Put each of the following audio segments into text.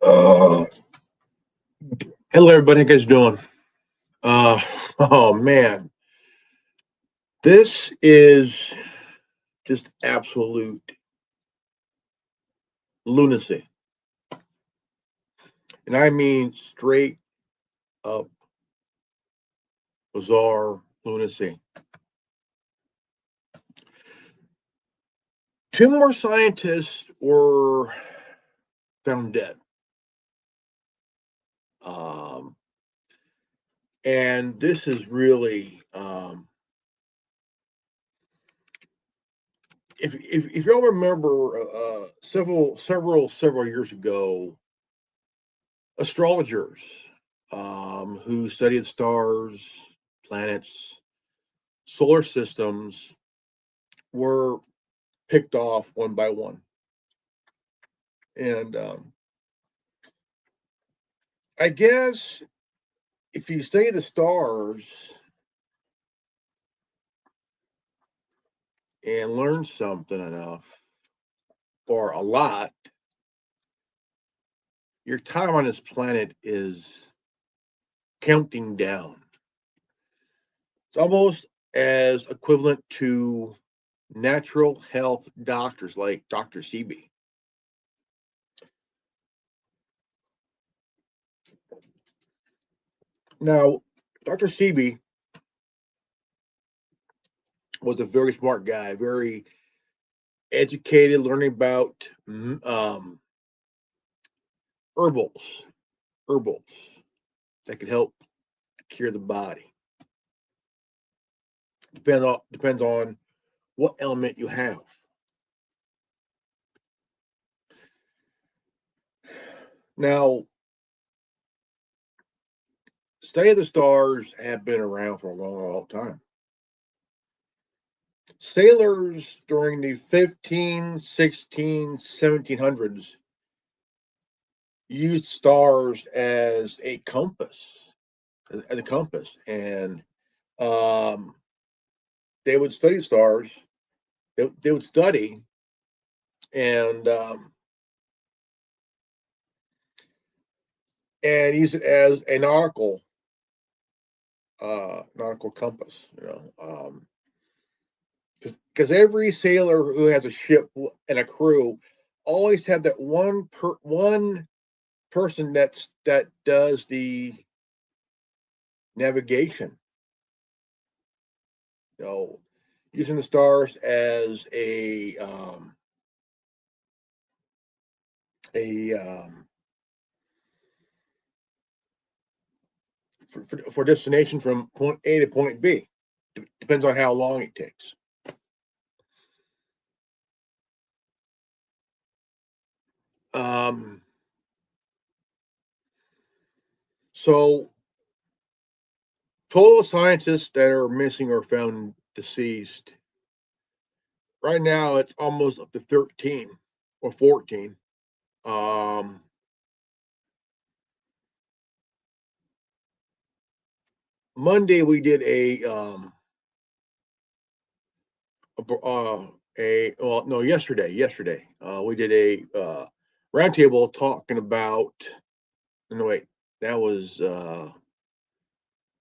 Uh, Hello, everybody. How you guys doing? Oh man, this is just absolute lunacy, and I mean straight up bizarre lunacy. Two more scientists were found dead, um, and this is really if y'all remember several years ago, astrologers who studied stars, planets, solar systems were picked off one by one. And I guess if you study the stars and learn something enough or a lot, your time on this planet is counting down. It's almost as equivalent to natural health doctors like Dr. Sebi. Now, Dr. Sebi was a very smart guy, very educated, learning about herbals, herbals that could help cure the body. Depends on what element you have. Now, study of the stars have been around for a long time. Sailors during the 15, 16, 1700s used stars as a compass, and they would study stars. They would study and use it as a nautical compass. Because every sailor who has a ship and a crew always have that one person that does the navigation. Using the stars as for destination from point A to point B. Depends on how long it takes. So total scientists that are missing or found deceased right now, it's almost up to 13 or 14. Monday we did yesterday we did a roundtable talking about. No, wait, that was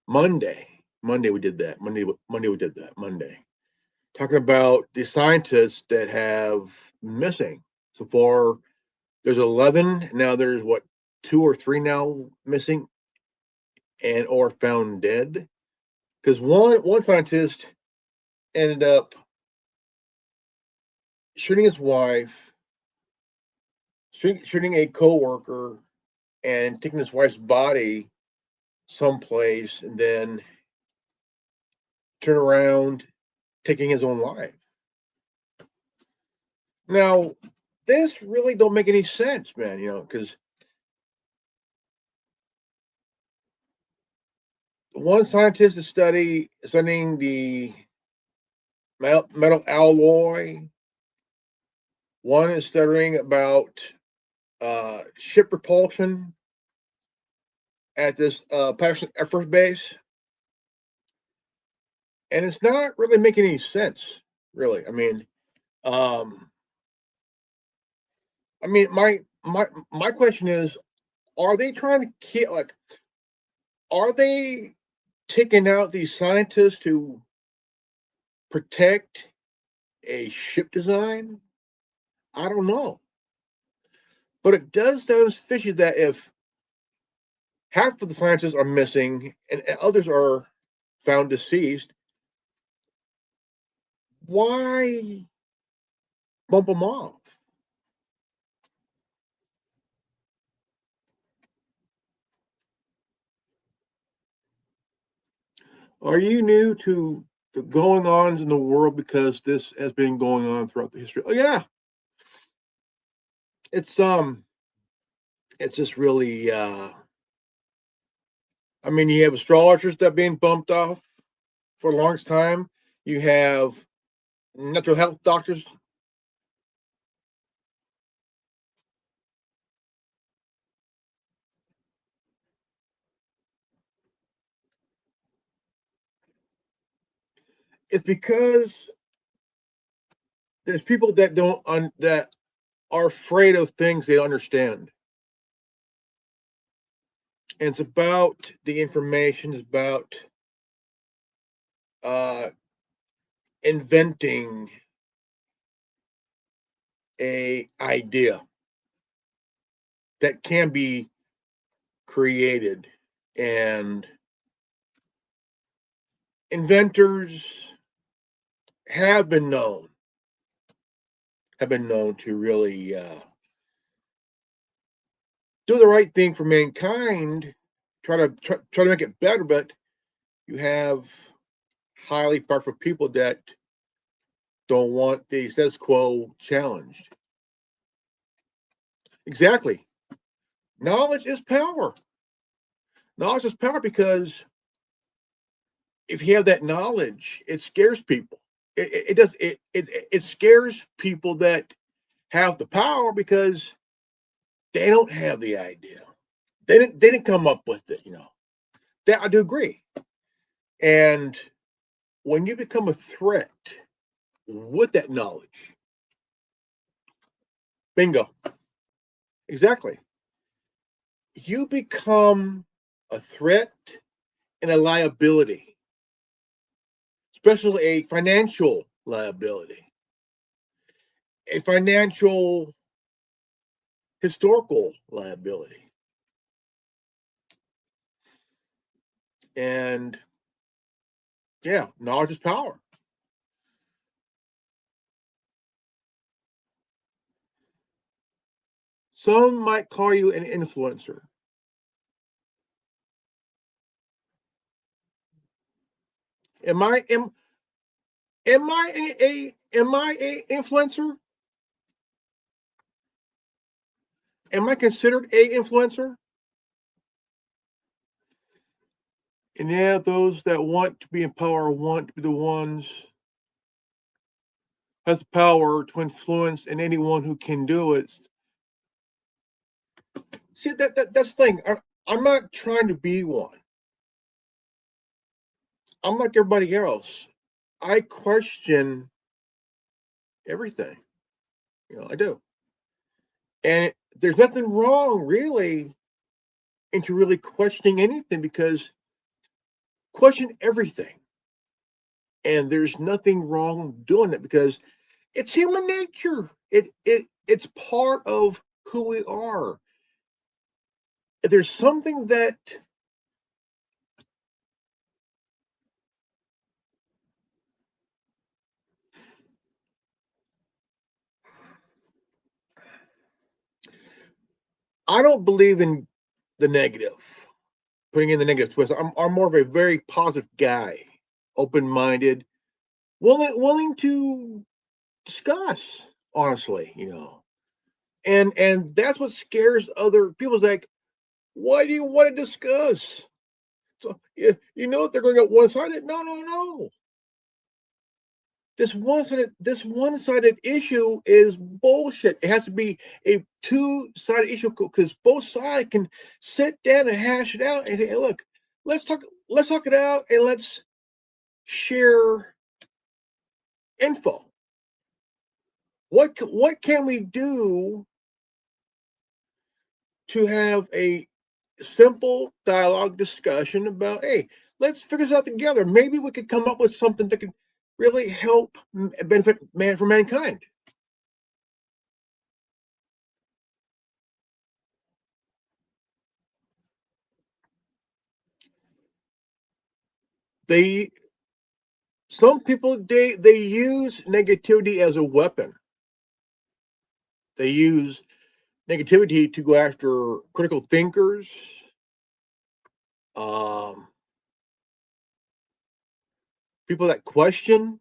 Monday. Monday we did that. Monday we did that. Monday, talking about the scientists that have missing so far. There's 11 now. There's what, 2 or 3 now missing and or found dead. Because one scientist ended up shooting his wife, shooting a coworker, and taking his wife's body someplace, and then turn around, taking his own life. Now, this really don't make any sense, man. Because one scientist is studying the metal alloy. One is studying about ship propulsion at this Patterson Air Force Base, and it's not really making any sense. Really, I mean, um, I mean, my question is, are they trying to kill? Like, are they taking out these scientists to protect a ship design? I don't know, but it does sound fishy that if half of the scientists are missing and others are found deceased, why bump them off? Are you new to the going ons in the world because this has been going on throughout the history? Oh yeah, it's it's just really I mean, you have astrologers that are being bumped off for the longest time. You have natural health doctors. It's because there's people that that are afraid of things they don't understand. And it's about the information. It's about uh, inventing a idea that can be created, and inventors have been known to really do the right thing for mankind, try to make it better. But you have highly powerful people that don't want the status quo challenged. Exactly. Knowledge is power. Knowledge is power because if you have that knowledge, it scares people. It does it scares people that have the power because they don't have the idea. They didn't come up with it, you know. That I do agree. And when you become a threat with that knowledge, bingo, exactly. You become a threat and a liability, especially a financial liability, a financial historical liability. And yeah, knowledge is power. Some might call you an influencer. Am I a influencer? Am I considered a influencer? And yeah, those that want to be in power want to be the ones has the power to influence, and anyone who can do it. See that's the thing. I'm not trying to be one. I'm like everybody else. I question everything. I do. And there's nothing wrong really into really questioning anything, because question everything. And there's nothing wrong doing it because it's human nature. It's part of who we are. If there's something that I don't believe in the negative, putting in the negative twist. I'm more of a very positive guy, open minded, willing to discuss honestly. And that's what scares other people. It's like, why do you want to discuss? So you know they're going to get one sided. No, no, no. This one sided issue is bullshit. It has to be a two-sided issue because both sides can sit down and hash it out and say, hey, look, let's talk it out and let's share info. What can we do to have a simple dialogue discussion about, hey, let's figure this out together. Maybe we could come up with something that could really help benefit man for mankind. They Some people they use negativity as a weapon. They use negativity to go after critical thinkers, um, people that question.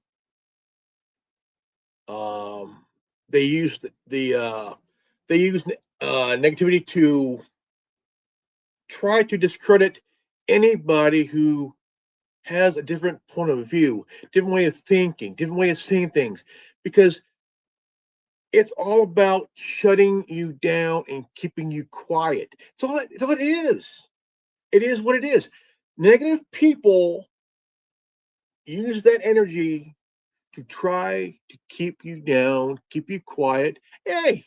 Um, they use they use negativity to try to discredit anybody who has a different point of view, different way of thinking, different way of seeing things, because it's all about shutting you down and keeping you quiet. It's all it is. It is what it is. Negative people use that energy to try to keep you down, keep you quiet. Hey,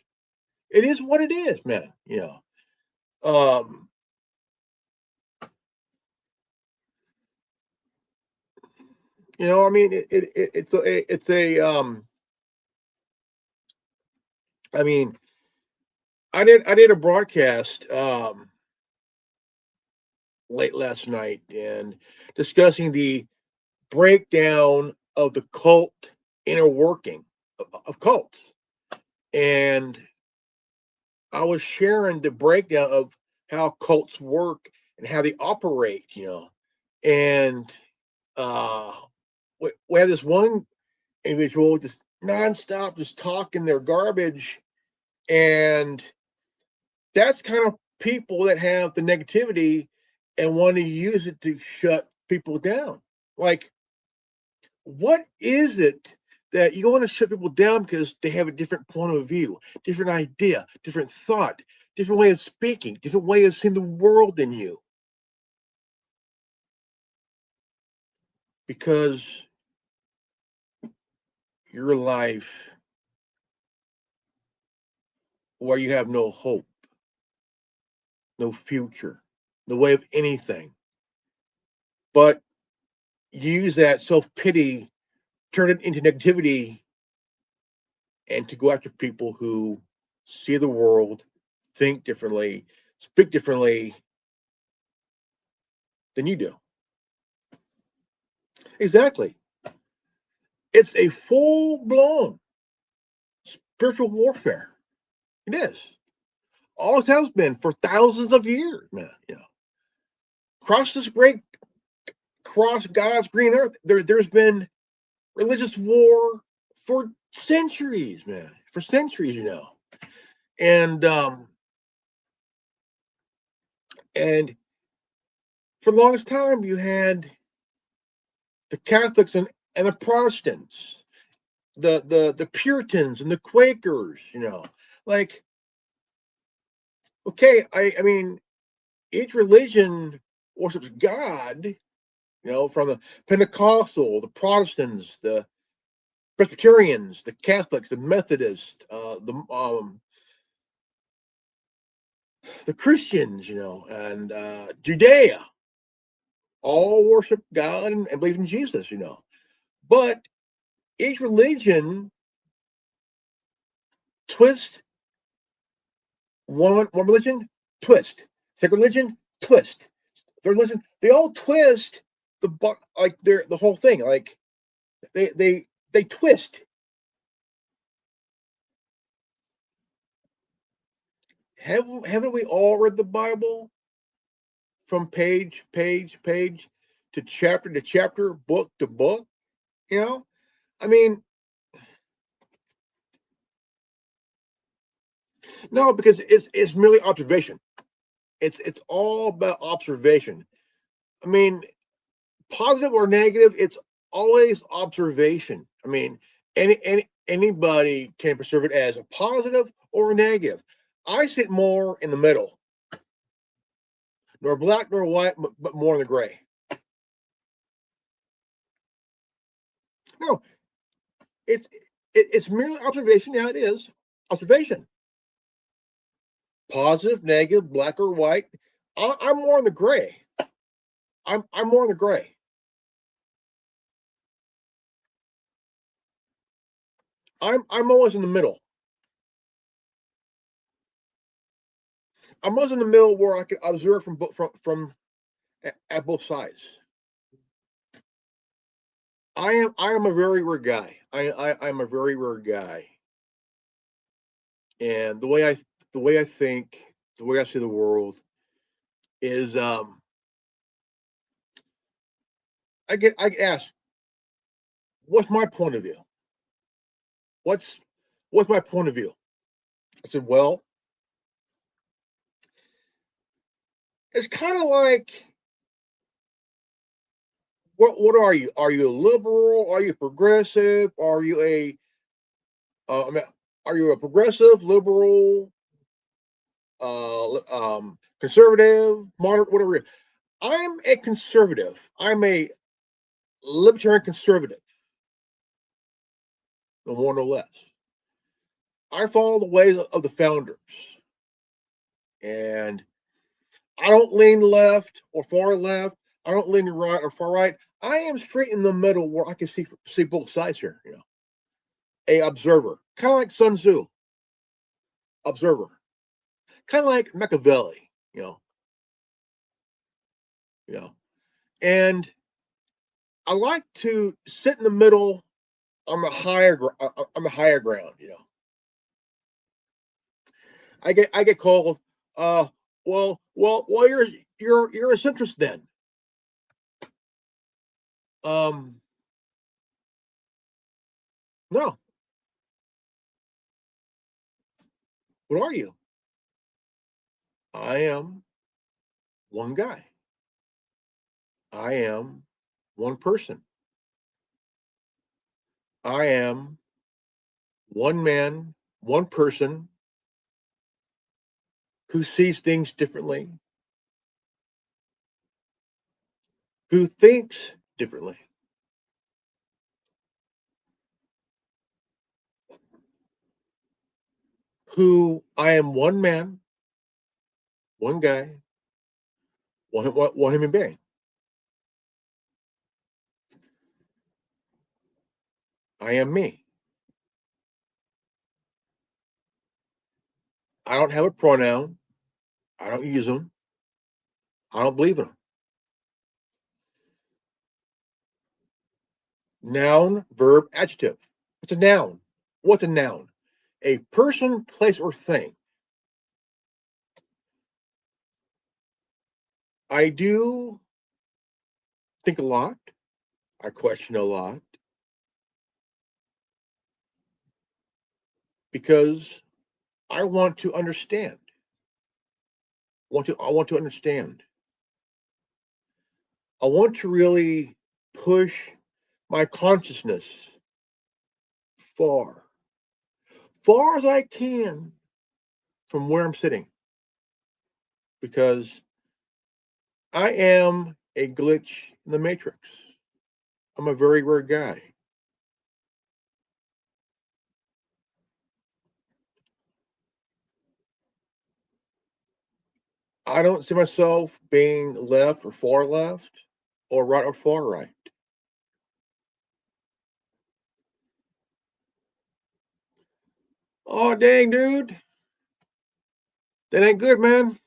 it is what it is, man. Um, I mean, it's a I mean, I did a broadcast late last night and discussing the breakdown of the cult inner working of cults, and I was sharing the breakdown of how cults work and how they operate. And uh, we have this one individual just nonstop just talking their garbage, and that's kind of people that have the negativity and want to use it to shut people down. Like, what is it that you want to shut people down because they have a different point of view, different idea, different thought, different way of speaking, different way of seeing the world than you? Because your life, where you have no hope, no future, no way of anything, but you use that self pity, turn it into negativity, and to go after people who see the world, think differently, speak differently than you do. Exactly. It's a full blown spiritual warfare. It is. All it has been for thousands of years, man. Across this great cross God's green earth, there's been religious war for centuries, man. For centuries. And and for the longest time you had the Catholics and the Protestants, the Puritans and the Quakers, like, okay, I mean, each religion worships God, from the Pentecostal, the Protestants, the Presbyterians, the Catholics, the Methodists, the Christians, and Judea, all worship God and believe in Jesus. But each religion twists one religion, twist. Second religion, twist. Third religion, they all twist like they're the whole thing. Like they twist. Haven't we all read the Bible from page to chapter, book to book? I mean, no, because it's merely observation. It's all about observation. I mean, positive or negative, it's always observation. I mean, anybody can perceive it as a positive or a negative. I sit more in the middle, nor black nor white, but more in the gray. No, it's merely observation. Yeah, it is observation. positive, negative, black or white. I'm more in the gray. I'm more in the gray. I'm always in the middle. I'm always in the middle where I can observe from at both sides. I am a very rare guy. I'm a very rare guy, and the way I think, the way I see the world is I get asked, what's my point of view? What's what's my point of view? I said, well, it's kind of like, what are you? Are you a liberal? Are you progressive? Are you a I mean, are you a progressive, liberal, conservative, moderate, whatever? I'm a conservative. I'm a libertarian conservative, no more no less. I follow the ways of the founders, and I don't lean left or far left. I don't lean right or far right. I am straight in the middle where I can see both sides here. A observer, kind of like Sun Tzu, observer, kind of like Machiavelli. You know, and I like to sit in the middle on the on the higher ground. I get called, uh, well, you're a centrist then. Um, no, what are you? I am one guy. I am one person. I am one man, one person who sees things differently, who thinks differently, who I am one man, one guy, one human being. I am me. I don't have a pronoun. I don't use them. I don't believe in them. Noun, verb, adjective. What's a noun? What's a noun? A person, place, or thing. I do think a lot. I question a lot because I want to understand. I want to understand. I want to really push my consciousness far, far as I can from where I'm sitting, because I am a glitch in the matrix. I'm a very rare guy. I don't see myself being left or far left or right or far right. Oh, dang, dude. That ain't good, man.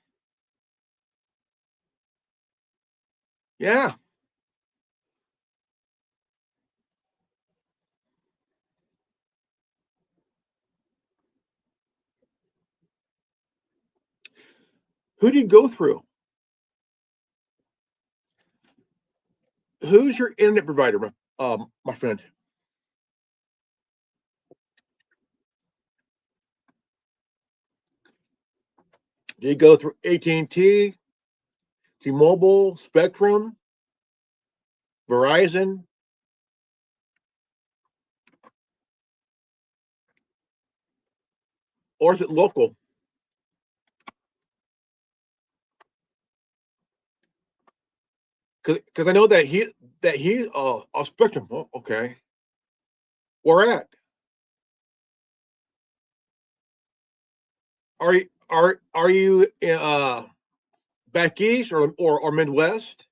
Yeah. Who do you go through? Who's your internet provider, my friend? Do you go through AT&T, T-Mobile, Spectrum, Verizon, or is it local? Because I know that he Spectrum. Oh, okay. Where at? Are you Are you back east or Midwest?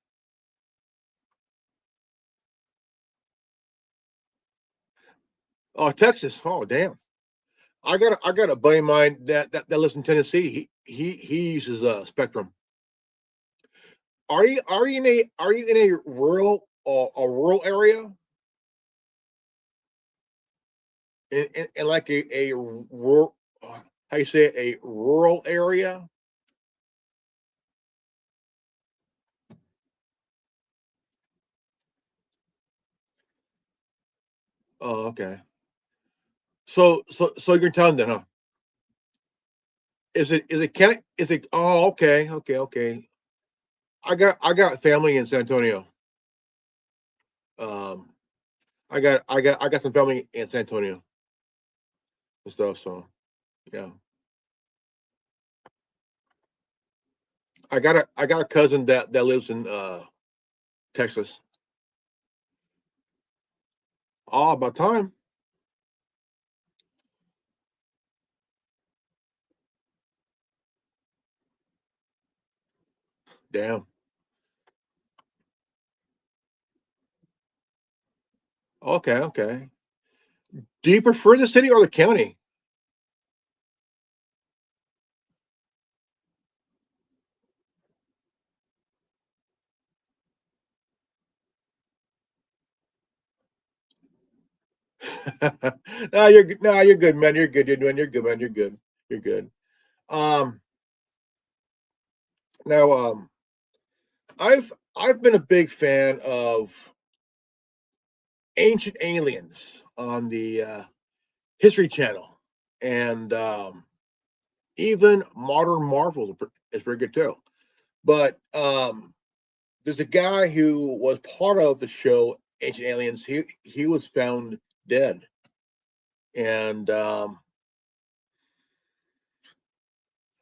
Oh, Texas. Oh, damn. I got a buddy of mine that lives in Tennessee. He uses Spectrum. Are you in a rural area in like a rural, how you say it, a rural area? Oh, okay. So you're telling then, huh? Is it Kent? Is it? Oh, okay, okay. I got family in San Antonio. Um, I got some family in San Antonio and stuff. So yeah, I got a cousin that lives in Texas. Oh, about time. Damn. Okay. Do you prefer the city or the county? No, you're good. No, you're good, man. You're good. You're good, man. You're good. You're good. Um, now, I've been a big fan of Ancient Aliens on the History Channel, and even Modern Marvels is pretty good too. But there's a guy who was part of the show Ancient Aliens. He was found dead, and I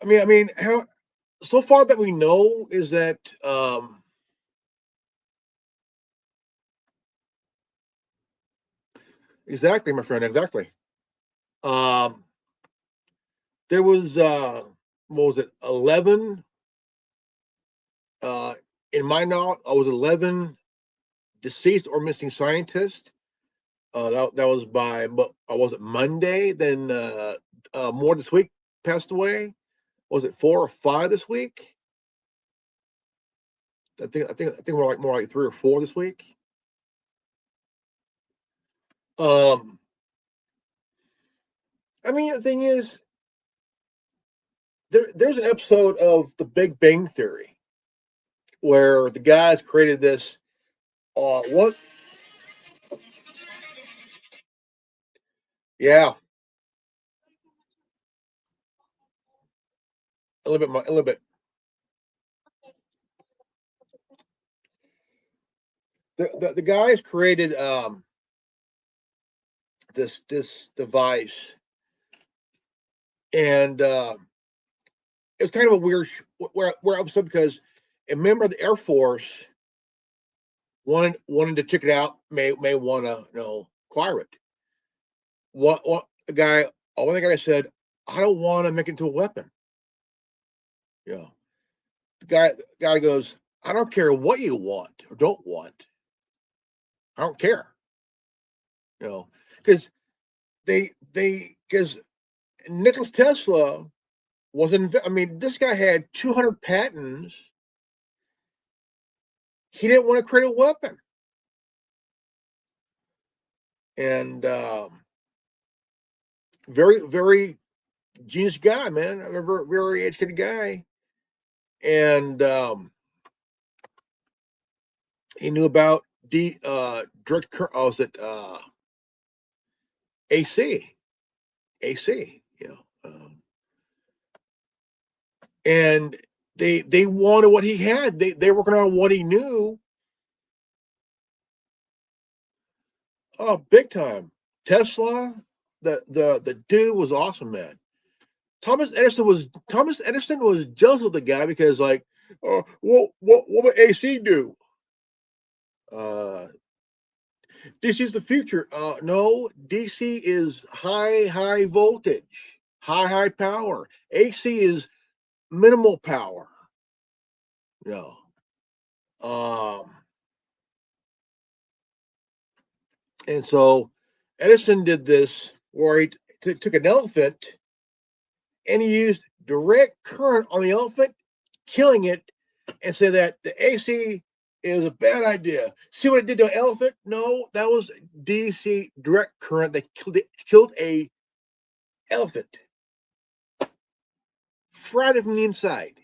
mean, how so far that we know is that exactly, my friend, exactly. Um, there was what was it, 11? Uh, in my knowledge, I was 11 deceased or missing scientists. That was by was it Monday? Then more this week passed away. Was it 4 or 5 this week? I think more like 3 or 4 this week. Um, I mean, the thing is, there's an episode of The Big Bang Theory where the guys created this. What? Yeah, a little bit. A little bit. The guys created this device, and it was kind of a weird where episode because a member of the Air Force wanted to check it out, may want to acquire it. What the guy? One the guy said, "I don't want to make it into a weapon." You know, the guy goes, "I don't care what you want or don't want. I don't care." You know, because because Nicholas Tesla wasn't. I mean, this guy had 200 patents. He didn't want to create a weapon, and very genius guy, man. A very educated guy, and he knew about direct current. Oh, was it AC? AC, and they wanted what he had. They working on what he knew. Oh, big time. Tesla, the dude was awesome, man. Thomas Edison was jealous of the guy because like, what would AC do? Uh, DC is the future. No, DC is high voltage. high power. AC is minimal power. You know. And so Edison did this where he took an elephant and he used direct current on the elephant, killing it, and say that the AC is a bad idea. See what it did to an elephant? No, that was DC direct current that killed a elephant, fried it from the inside.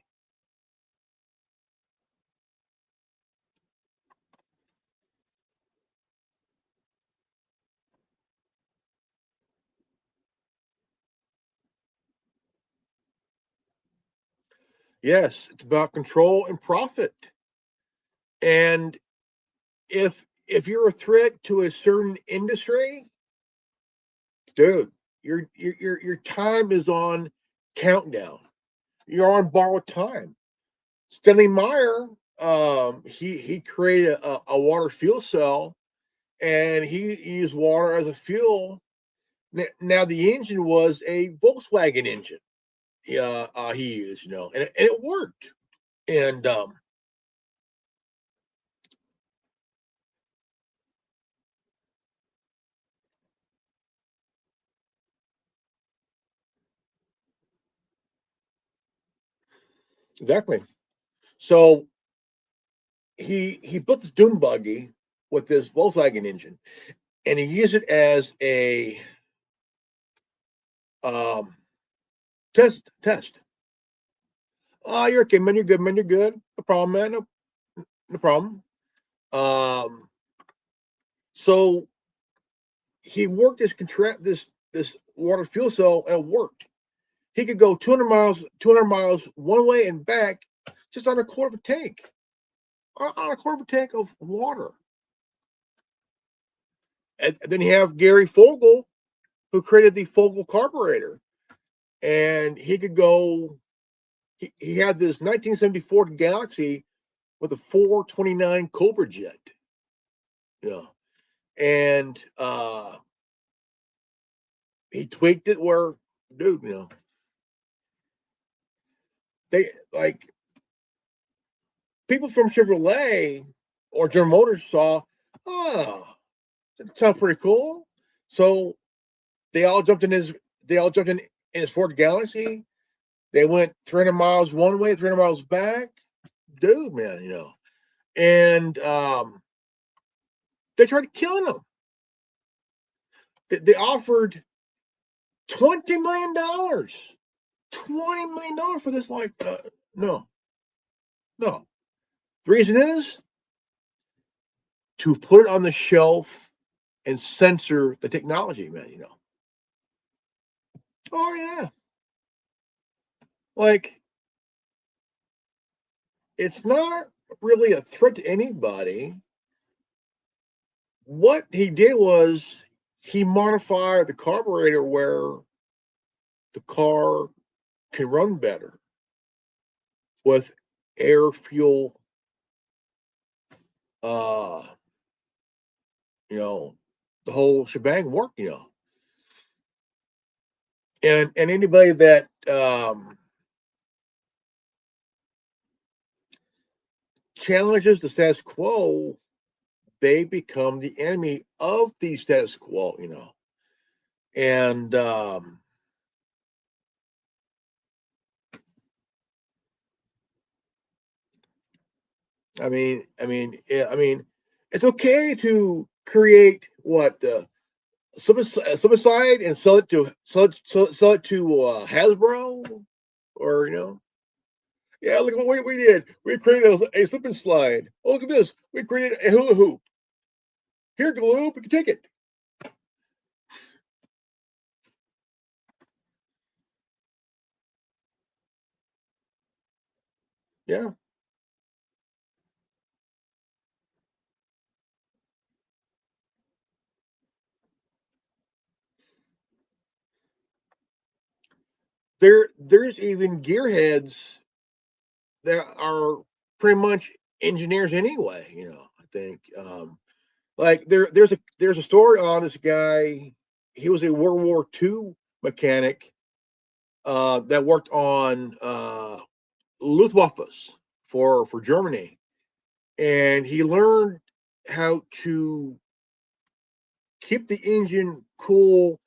Yes, it's about control and profit. And if you're a threat to a certain industry, dude, your time is on countdown. You're on borrowed time. Stanley Meyer, he created a water fuel cell, and he used water as a fuel. Now the engine was a Volkswagen engine. He used, and it worked. And exactly. So he built this dune buggy with this Volkswagen engine, and he used it as a um, test. Oh, you're okay, man. You're good, man. You're good. No problem, man. No problem. Um, so he worked this water fuel cell, and it worked. He could go 200 miles one way and back, just on a quarter of a tank, on a quarter of a tank of water. And then you have Gary Fogel, who created the Fogel carburetor, and he could go. He had this 1974 Galaxy with a 429 Cobra jet, you know, and he tweaked it where, dude, they like people from Chevrolet or General Motors saw, oh, that sounds pretty cool. So they all jumped in his they all jumped in his Ford Galaxy. They went 300 miles one way, 300 miles back. Dude, man, and they tried killing him. They offered $20 million, $20 million for this. Like, no, no. The reason is to put it on the shelf and censor the technology, man. Oh yeah, like it's not really a threat to anybody. What he did was he modified the carburetor where the car can run better with air fuel, uh you know the whole shebang worked. And anybody that challenges the status quo, they become the enemy of the status quo. And I mean, it's okay to create what suicide and sell it to Hasbro, or yeah, look what we did. We created a slip and slide. Oh, look at this. We created a hula hoop. Here, Gloop, you can take it. Yeah, there's even gearheads that are pretty much engineers anyway. I think like there's a story on this guy. He was a World War II mechanic, that worked on Luftwaffe for Germany, and he learned how to keep the engine cool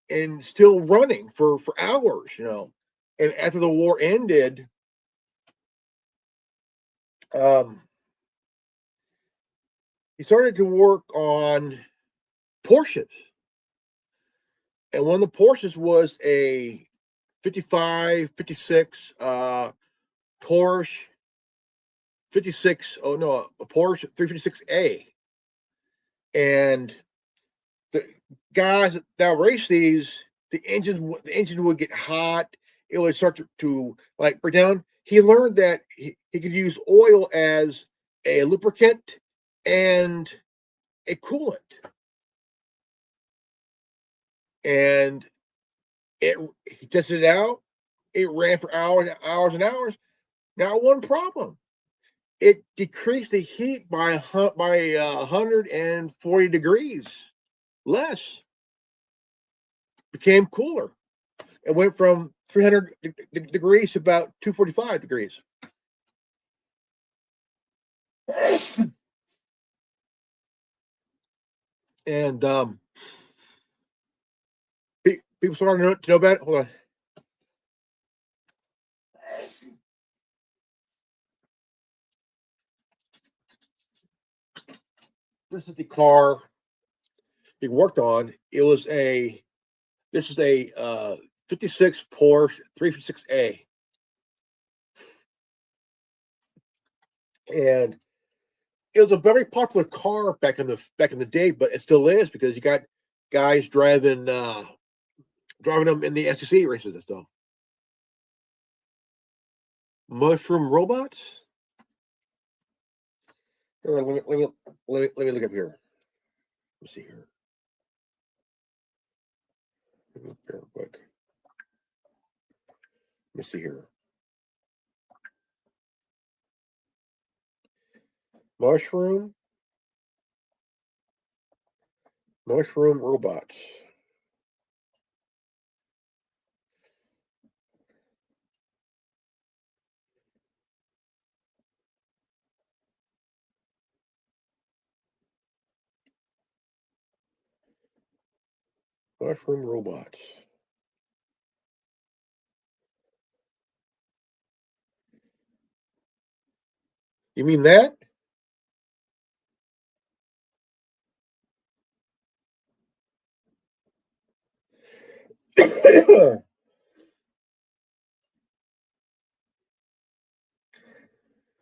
and still running for hours, you know. And after the war ended, um, he started to work on Porsches, and one of the Porsches was a 55, 56 Porsche 56. Oh no, a Porsche 356A, and the guys that race these, the engine would get hot. It would start to like break down. He learned that he could use oil as a lubricant and a coolant, and it he tested it out. It ran for hours and hours and hours. Now, one problem: it decreased the heat by 140 degrees less. Became cooler. It went from 300 degrees to about 245 degrees. And people started to know about it. Hold on. This is the car he worked on. It was a This is a 56 Porsche 356A, and it was a very popular car back in the day, but it still is because you got guys driving them in the SEC races and stuff. Mushroom robots. Let me look up here. Let's see here. Real quick. Let me see here. Mushroom robots. Mushroom robots. You mean that?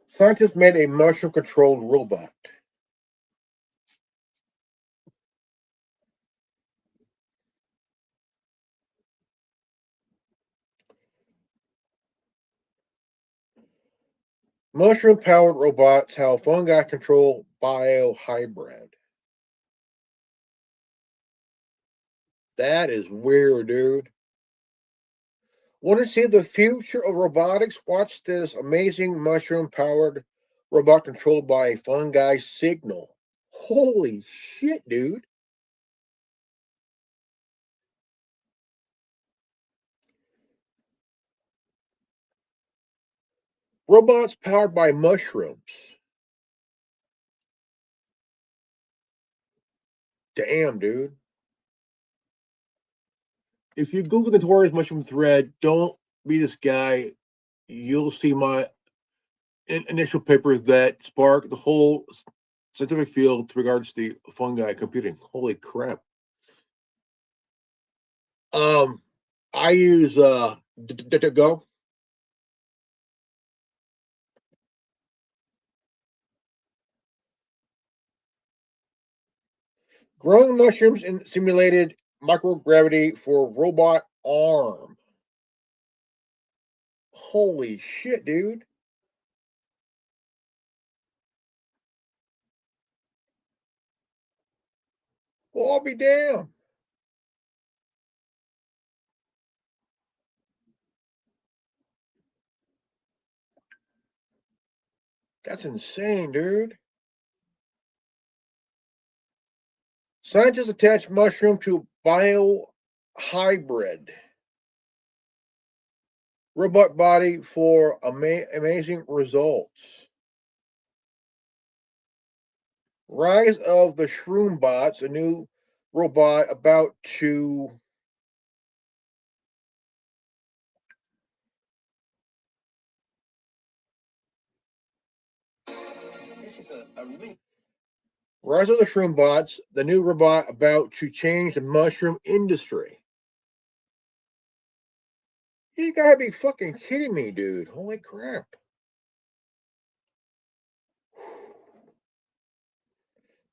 Scientists made a mushroom controlled robot. Mushroom powered robots, how fungi control biohybrid. That is weird, dude. Want to see the future of robotics? Watch this amazing mushroom powered robot controlled by a fungi signal. Holy shit, dude. Robots powered by mushrooms. Damn, dude. If you Google the notorious mushroom thread, don't be this guy. You'll see my initial paper that sparked the whole scientific field regards to fungi computing. Holy crap. Um, I use Go. Growing mushrooms in simulated microgravity for robot arm. Holy shit, dude. Well, I'll be damned. That's insane, dude. Scientists attach mushroom to biohybrid. robot body for amazing results. Rise of the Shroom Bots, a new robot about to Rise of the Shroom Bots, the new robot about to change the mushroom industry. You gotta be fucking kidding me, dude. Holy crap.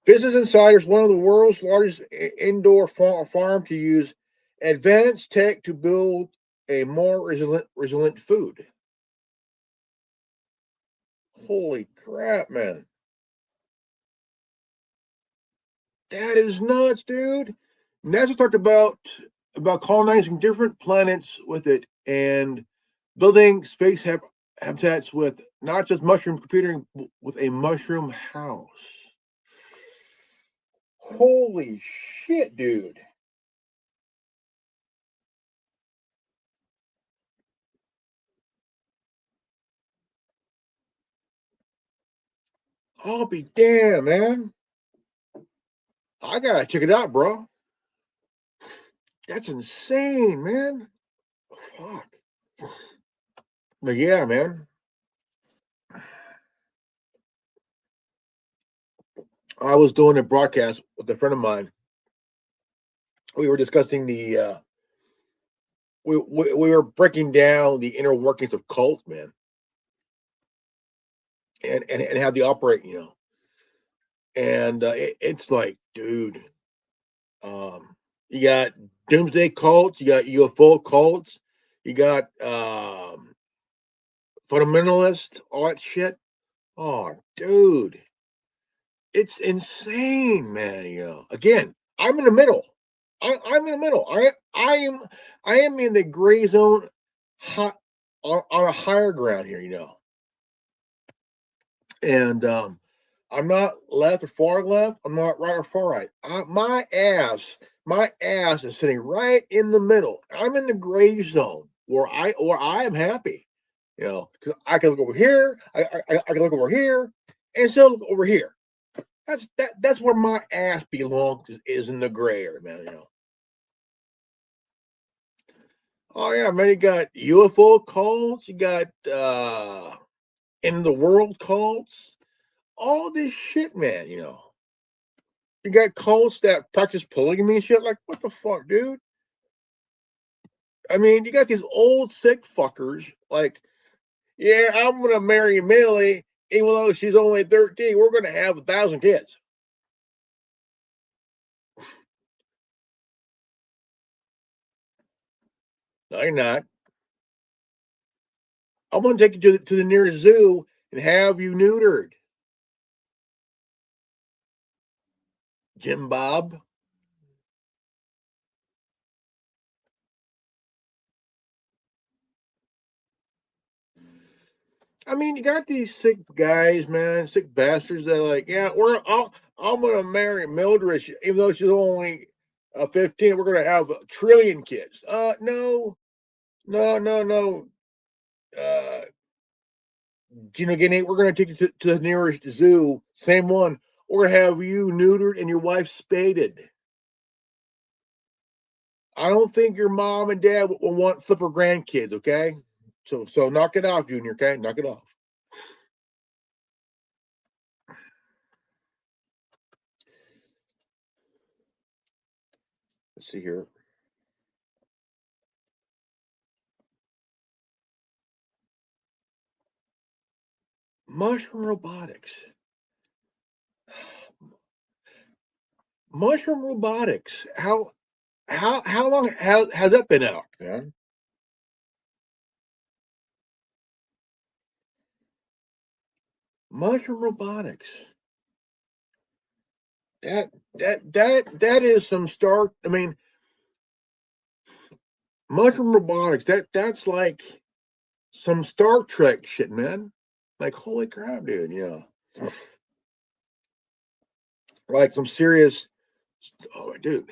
Business Insider is one of the world's largest indoor farm to use advanced tech to build a more resilient food. Holy crap, man. That is nuts, dude. NASA talked about colonizing different planets with it and building space habitats with not just mushroom computing, with a mushroom house. Holy shit, dude. I'll be damn, man. I gotta check it out, bro. That's insane, man. Fuck. But yeah, man. I was doing a broadcast with a friend of mine. We were discussing we were breaking down the inner workings of cults, man, and how they operate, And it's like, dude, you got doomsday cults, you got UFO cults, you got fundamentalists, all that shit. Oh, dude, it's insane, man. Again, I'm in the middle. I'm in the middle. I am in the gray zone, hot on a higher ground here. And I'm not left or far left. I'm not right or far right. My ass is sitting right in the middle. I'm in the gray zone where I am happy. Because I can look over here, I can look over here, and still look over here. That's where my ass belongs, is in the gray area, man. Oh yeah, man. You got UFO cults. You got end of the world cults. All this shit, man. You got cults that practice polygamy and shit. Like, what the fuck, dude? I mean, you got these old sick fuckers. Like, yeah, I'm gonna marry Millie, even though she's only 13. We're gonna have 1,000 kids. No, you're not. I'm gonna take you to the nearest zoo and have you neutered, Jim Bob. I mean, you got these sick guys, man, sick bastards that are like, yeah, I'm gonna marry Mildred, even though she's only 15. We're gonna have a trillion kids. No, no, no, no. Uh, Gina, we're gonna take you to the nearest zoo, same one. We're gonna have you neutered and your wife spaded. I don't think your mom and dad will want flipper grandkids. Okay, so knock it off, Junior. Okay, knock it off. Let's see here. Mushroom robotics. Mushroom robotics. How long has that been out, man? Mushroom robotics. That is some start. I mean, mushroom robotics. That's like some Star Trek shit, man. Like, holy crap, dude. Yeah. Like some serious. Oh, dude.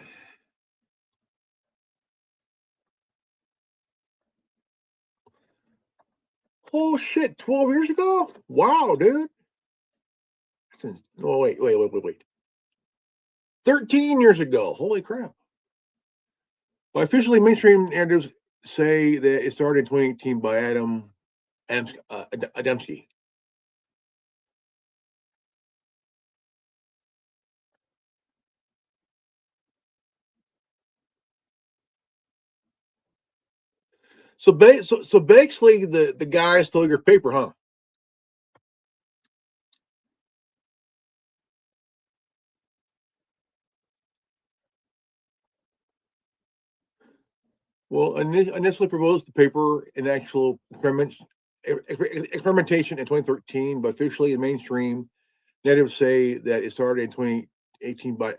Oh shit, 12 years ago? Wow, dude. Oh, wait. 13 years ago. Holy crap. Well, officially, mainstream narratives say that it started in 2018 by Adamski. So basically, the guy stole your paper, huh? Well, initially proposed the paper in actual experimentation in 2013, but officially in mainstream, natives say that it started in 2018 by.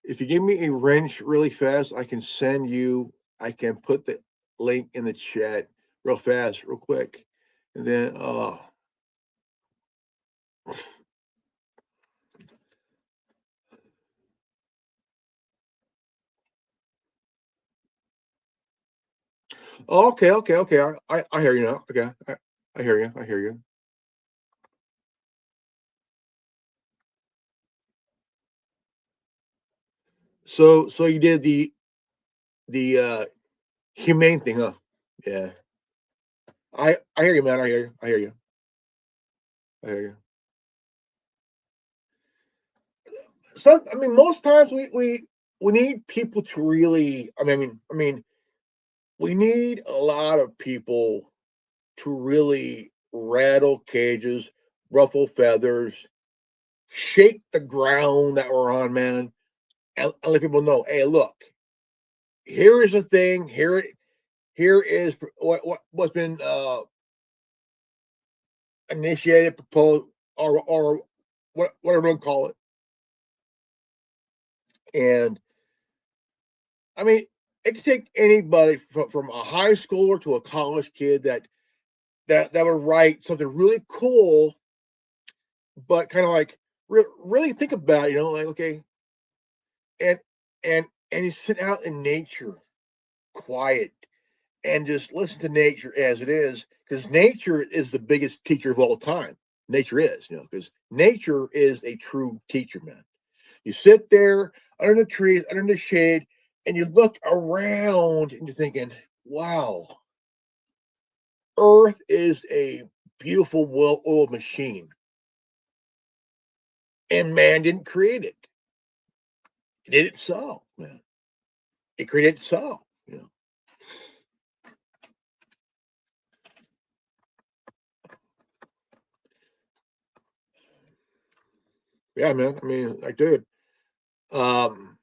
If you give me a wrench really fast, I can send you. I can put the link in the chat real fast, real quick, and then. Oh, okay. I hear you now. Okay, I hear you. I hear you. So you did the humane thing, huh? Yeah. I hear you, man. I hear you. I hear you. I hear you. I mean, most times we need people to really. I mean, we need a lot of people to really rattle cages, ruffle feathers, shake the ground that we're on, man, and let people know, hey, look, here is a thing. Here is what's been initiated, proposed, or whatever you call it. And I mean, it can take anybody from a high schooler to a college kid that would write something really cool, but kind of like really think about it, like okay, and and you sit out in nature, quiet, and just listen to nature as it is, because nature is the biggest teacher of all time. Nature is, because nature is a true teacher, man. You sit there under the trees, under the shade, and you look around and you're thinking, wow, Earth is a beautiful, well oiled machine. And man didn't create it. It did itself, man. It created itself. Yeah, man. I mean, like, dude, um,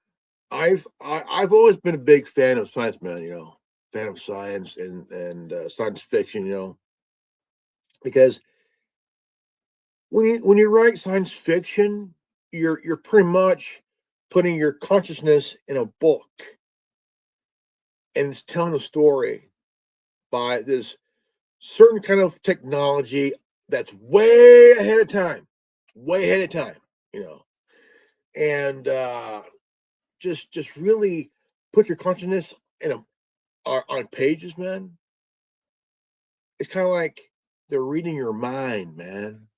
I've always been a big fan of science, man. Fan of science and science fiction. Because when you write science fiction, you're pretty much putting your consciousness in a book, and it's telling a story by this certain kind of technology that's way ahead of time, you know, and just really put your consciousness in a on pages, man. It's kind of like they're reading your mind, man.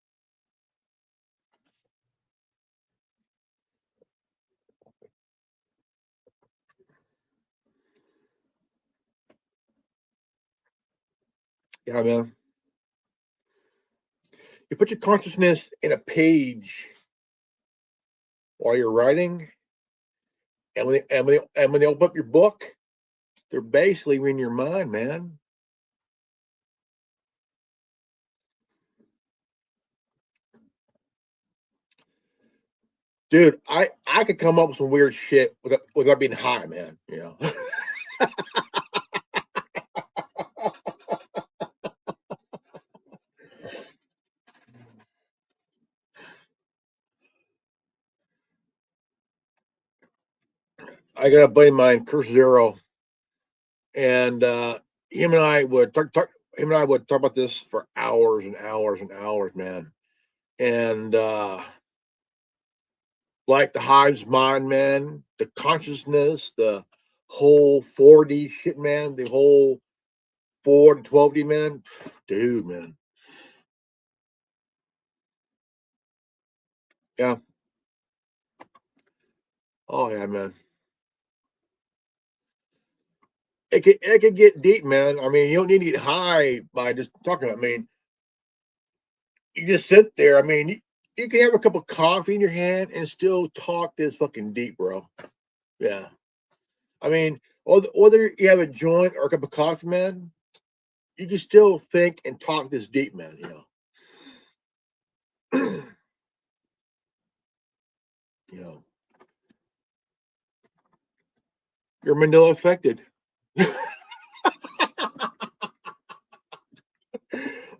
Yeah, man. You put your consciousness in a page while you're writing, and when they open up your book, they're basically reading your mind, man. Dude, I could come up with some weird shit without being high, man. I got a buddy of mine, Curse Zero, and him and I would talk. Him and I would talk about this for hours and hours and hours, man. And like the hive's mind, man, the consciousness, the whole 4D shit, man, the whole 4 to 12D, man, dude, man, yeah, oh yeah, man, it could get deep, man. I mean, you don't need to get high by just talking. I mean, you just sit there. I mean, you can have a cup of coffee in your hand and still talk this fucking deep, bro. Yeah, I mean, whether you have a joint or a cup of coffee, man, you can still think and talk this deep, man. You know, you're Mandela affected.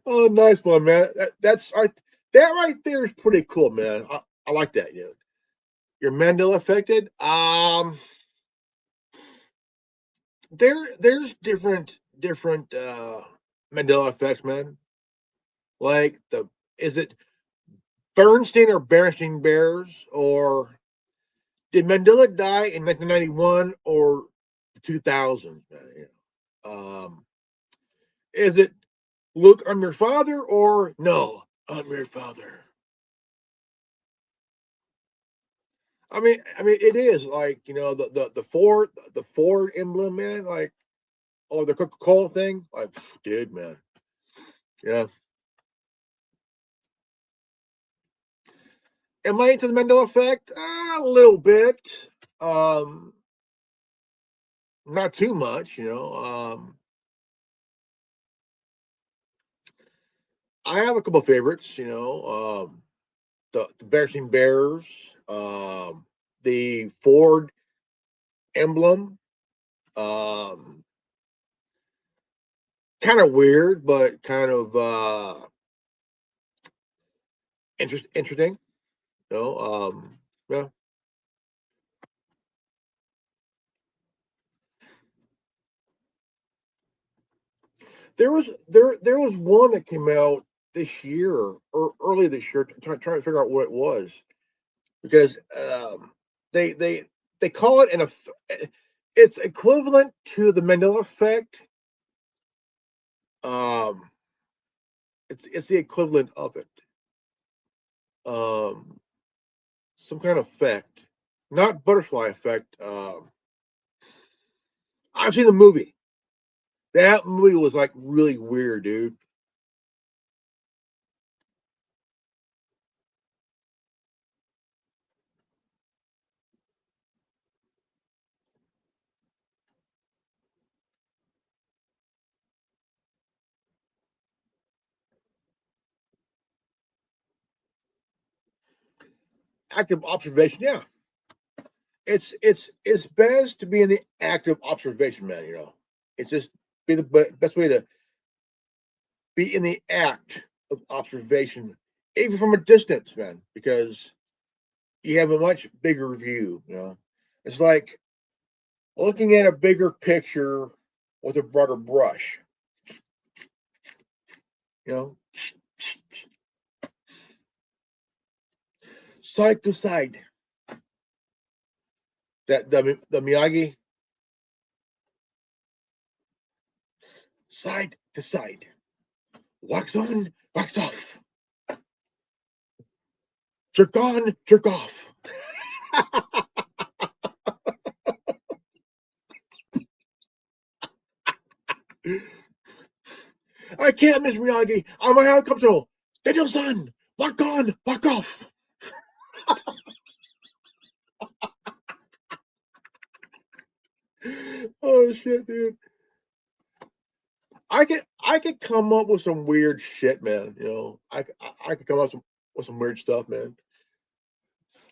Oh, nice one, man. That right there is pretty cool, man. I like that. You're Mandela affected. There's different Mandela effects, man. Like is it Bernstein or Bernstein Bears, or did Mandela die in 1991 or 2000? Is it look, I'm your father, or no, I'm your father? I mean, it is like the Ford emblem, man. Like, oh, the Coca-Cola thing, like, dude, man. Yeah. Am I into the Mandela effect? A little bit. Um, Not too much. I have a couple of favorites. The Bearsing Bears, the Ford emblem. Um, Kind of weird, but kind of interesting. You know, yeah. There was one that came out this year or early this year, trying to figure out what it was, because they they they call it it's equivalent to the Mandela effect. Um, it's the equivalent of it. Um, some kind of effect, not butterfly effect. I've seen the movie. That movie was like really weird, dude. Active observation, yeah. It's best to be in the active observation, man. It's just be the best way to be in the act of observation, even from a distance, man, because you have a much bigger view. It's like looking at a bigger picture with a broader brush. You know, Side to side. That the Miyagi, side to side, wax on, wax off, jerk on, jerk off. I can't, Miss Miyagi. I'm uncomfortable. Daniel son, walk on, walk off. Oh shit, dude. I could come up with some weird shit, man. I could come up with some weird stuff, man.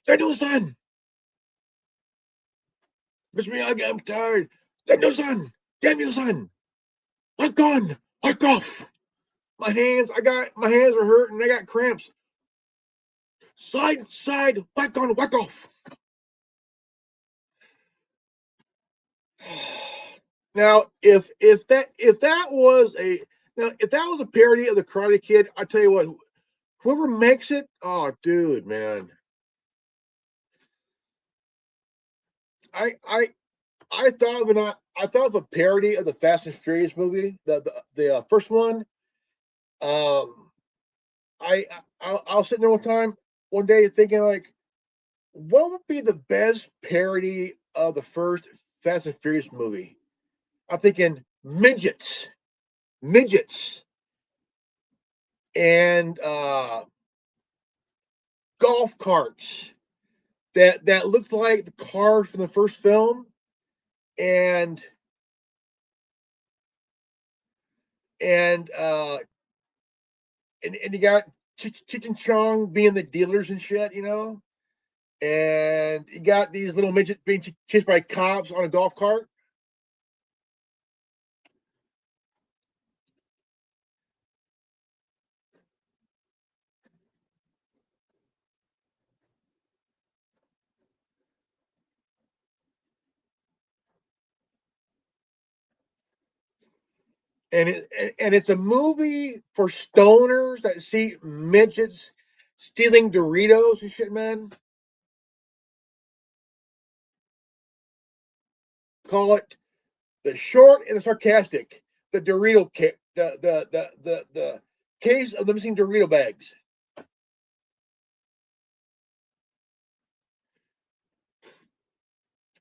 Daniel son, Miss Miyagi, I'm tired. Daniel son, walk on, walk off. My hands are hurting. I got cramps. Side, side, whack on, whack off. Now, if that was a parody of the Karate Kid, I tell you what, whoever makes it, oh, dude, man, I thought of a parody of the Fast and Furious movie, the first one. Um, I was sitting there one day thinking like, what would be the best parody of the first Fast and Furious movie? I'm thinking midgets, and golf carts that looked like the cars from the first film, and and uh, and you got Cheech and Chong being the dealers and shit, and you got these little midgets being chased by cops on a golf cart. And it's a movie for stoners that see midgets stealing Doritos and shit, man. Call it the short and the sarcastic, the Dorito kit, the case of the missing Dorito bags.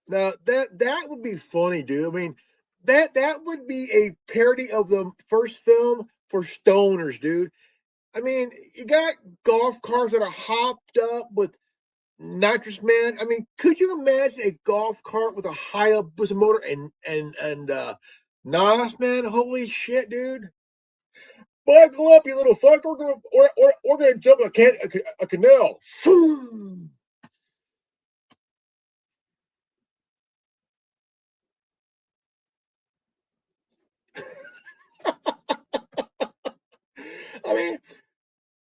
Now that would be funny, dude. I mean, that would be a parody of the first film for stoners, dude. I mean, you got golf cars that are hopped up with nitrous, man. I mean, could you imagine a golf cart with a high up boost motor and NOS, man? Holy shit, dude! Buckle up, you little fuck. We're gonna jump a canal. I mean,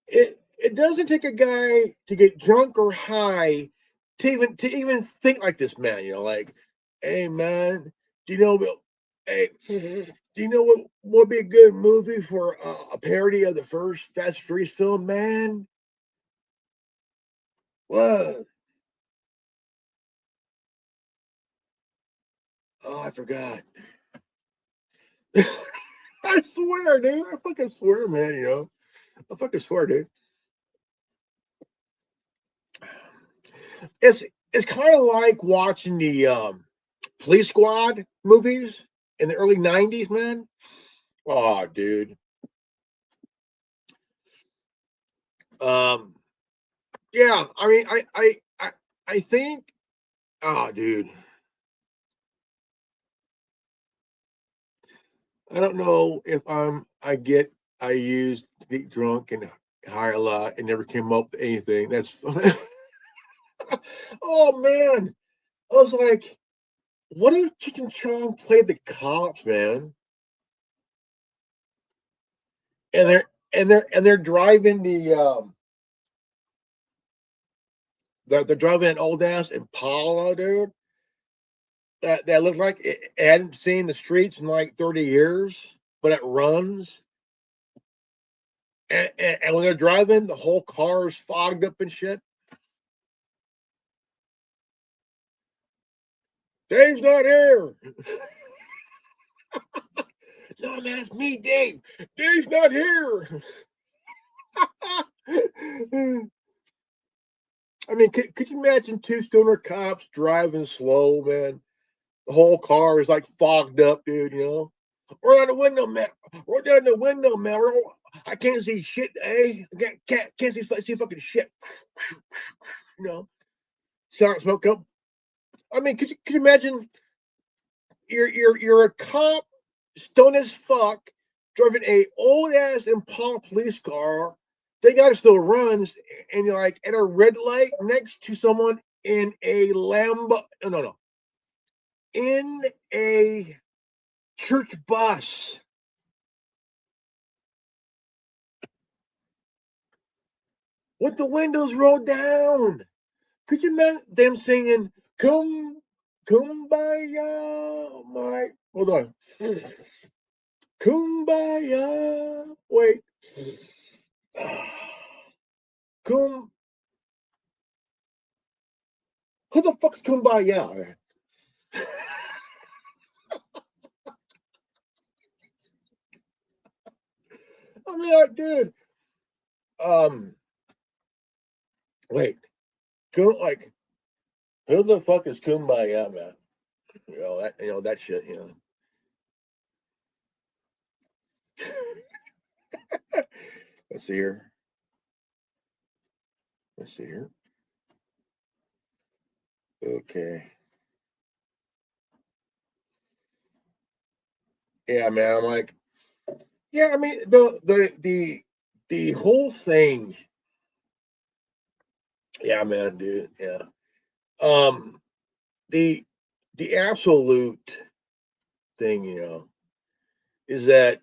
it doesn't take a guy to get drunk or high to even think like this, man. Like, hey, man, do you know? Hey, do you know what would be a good movie for a parody of the first Fast and Furious film, man? What? Oh, I forgot. I swear, dude. I fucking swear, man. I fucking swear, dude. It's it's kind of like watching the Police Squad movies in the early '90s, man. Oh, dude. Um, yeah. I mean, I think. Oh, dude. I don't know if I used to get drunk and high a lot and never came up with anything. That's funny. Oh man, I was like, what if Cheech and Chong played the cops, man? And they're driving they're driving an old ass Impala, dude. That looks like it hadn't seen the streets in like 30 years, but it runs. And when they're driving, the whole car is fogged up and shit. Dave's not here. No, man, it's me, Dave. Dave's not here. I mean, could you imagine two stoner cops driving slow, man? The whole car is like fogged up, dude. Roll down the window, man. Roll down the window, man. I can't see shit, eh? I can't see fucking shit. You know, smoke up. I mean, could you imagine you're a cop, stoned as fuck, driving a old ass Impala police car. They got it still runs, and you're like at a red light next to someone in a Lambo. No, in a church bus with the windows rolled down. Could you imagine them singing "Come, Kumbaya"? My, hold on, Kumbaya. Wait, Kum. Who the fuck's Kumbaya? I mean, dude. Um, wait, like, who the fuck is Kumbaya, man? That shit. Let's see here. Let's see here. Okay. Yeah, man. I'm like, yeah. I mean, the whole thing. Yeah, man, dude. Yeah. Um, the the absolute thing, is that.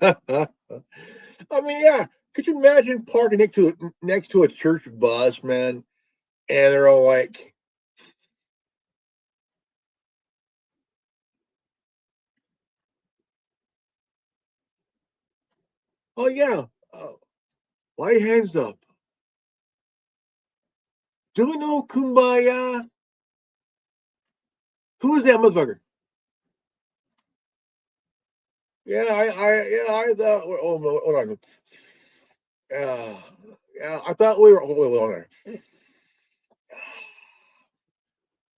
I mean, yeah. Could you imagine parking next to a church bus, man? And they're all like, "Oh yeah, uh, why hands up? Do we know Kumbaya? Who is that motherfucker?" Yeah, I thought. Oh, hold on. Yeah, I thought we were. Hold on.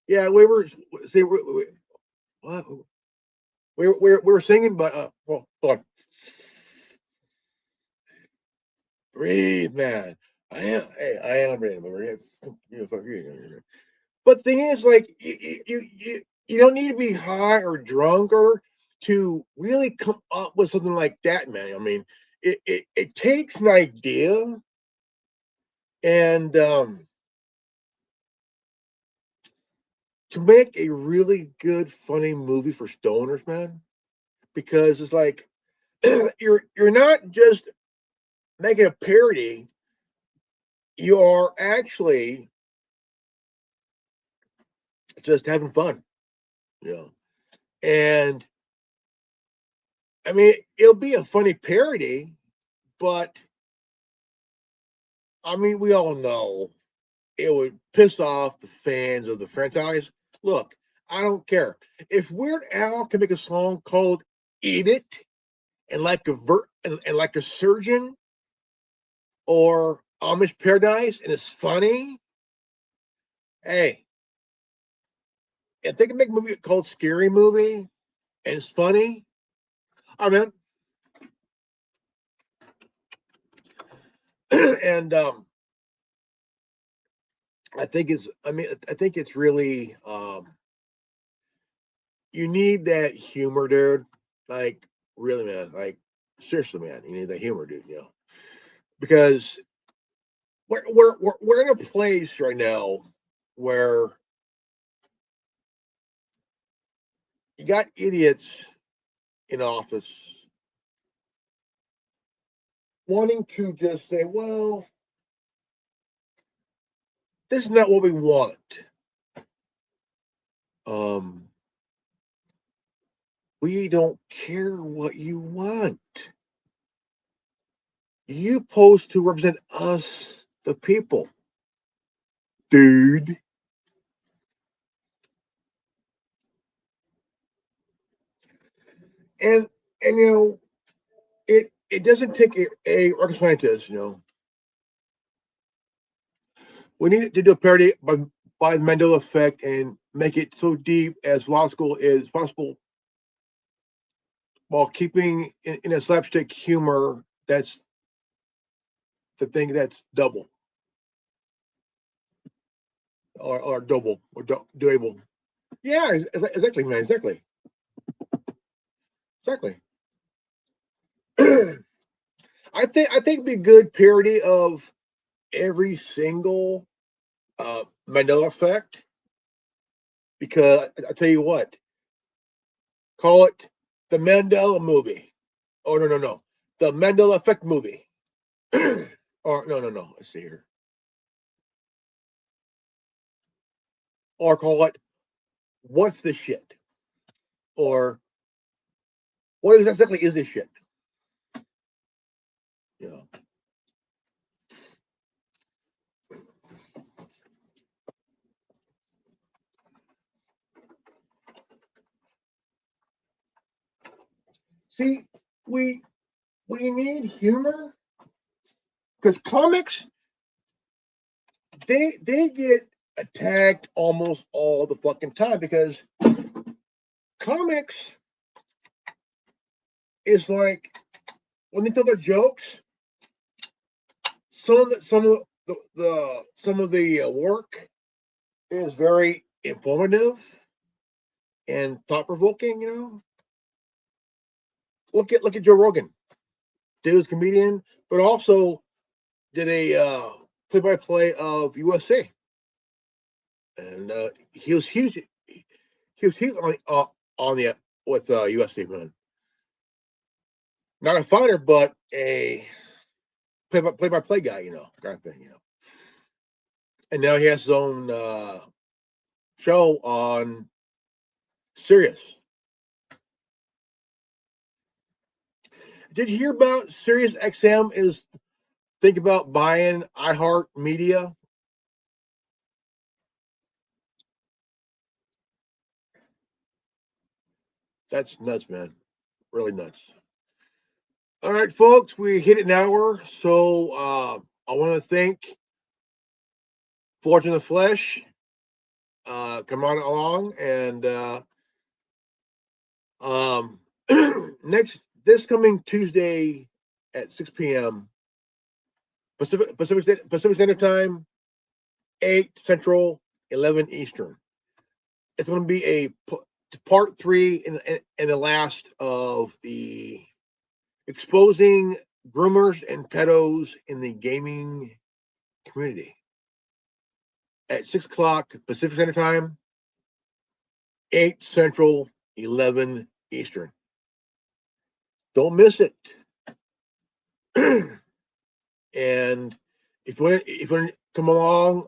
Yeah, we were. See, what? We were singing, but well, hold on. Breathe, man. I am breathing. Fuck you. But the thing is, like, you don't need to be high or drunk or to really come up with something like that, man. I mean, it takes an idea and to make a really good, funny movie for stoners, man. Because it's like you're not just making a parody; you are actually just having fun, you know. And I mean, it'll be a funny parody, but I mean, we all know it would piss off the fans of the franchise. Look, I don't care if Weird Al can make a song called "Eat It" and and like a surgeon or Amish Paradise, and it's funny. Hey, if they can make a movie called Scary Movie and it's funny, I mean, and I think it's. I mean, I think it's really. You need that humor, dude. Like, really, man. Like, seriously, man. You need that humor, dude. Because we're in a place right now where you got idiots in office wanting to just say, well, this is not what we want. Um, we don't care what you want. You supposed to represent us, the people, dude. And and it doesn't take a rocket scientist. We need to do a parody by the Mandela effect and make it so deep as logical as possible while keeping in a slapstick humor that's the thing that's double or double or doable. Yeah, exactly, man. Exactly. I think it'd be a good parody of every single Mandela effect because I tell you what, call it the Mandela movie. Oh no, the Mandela effect movie. Or no. Let's see here. Or call it what's this shit? Or what exactly is this shit? You know. See, we need humor because comics they get attacked almost all the fucking time because comics is like when they tell their jokes, some of the work is very informative and thought provoking. You know, look at Joe Rogan, dude's comedian, but also did a play by play of USA, and he was huge. He was huge on the with USA, man. Not a fighter, but a play by play guy, you know, kind of thing, you know. And now he has his own show on Sirius. Did you hear about Sirius XM is think about buying iHeart Media? That's nuts, man. Really nuts. All right, folks, we hit an hour, so I want to thank Forge in the Flesh. Come on along and um, next this coming Tuesday at 6 p.m. Pacific Standard Time, 8 Central, 11 Eastern. It's going to be a part 3 and the last of the exposing groomers and pedos in the gaming community at 6 o'clock Pacific Standard Time, 8 Central, 11 Eastern. Don't miss it. And if you want to come along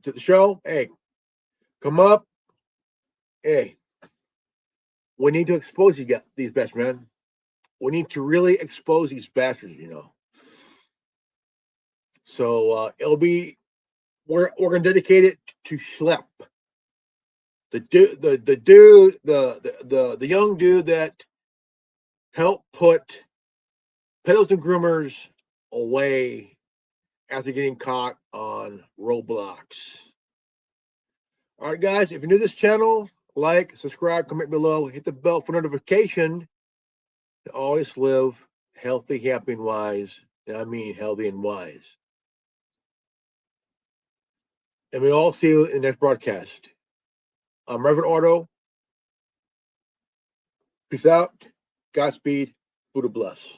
to the show, hey, come up. Hey, we need to expose these bastards, man. We need to really expose these bastards, you know. So it'll be we're gonna dedicate it to Schlep, the young dude that helped put pedos and groomers away after getting caught on Roblox. All right, guys, if you're new to this channel, like, subscribe, comment below, hit the bell for notification to always live healthy, happy, and wise. And I mean healthy and wise. And we all see you in the next broadcast. I'm Reverend Ordo. Peace out. Godspeed. Buddha bless.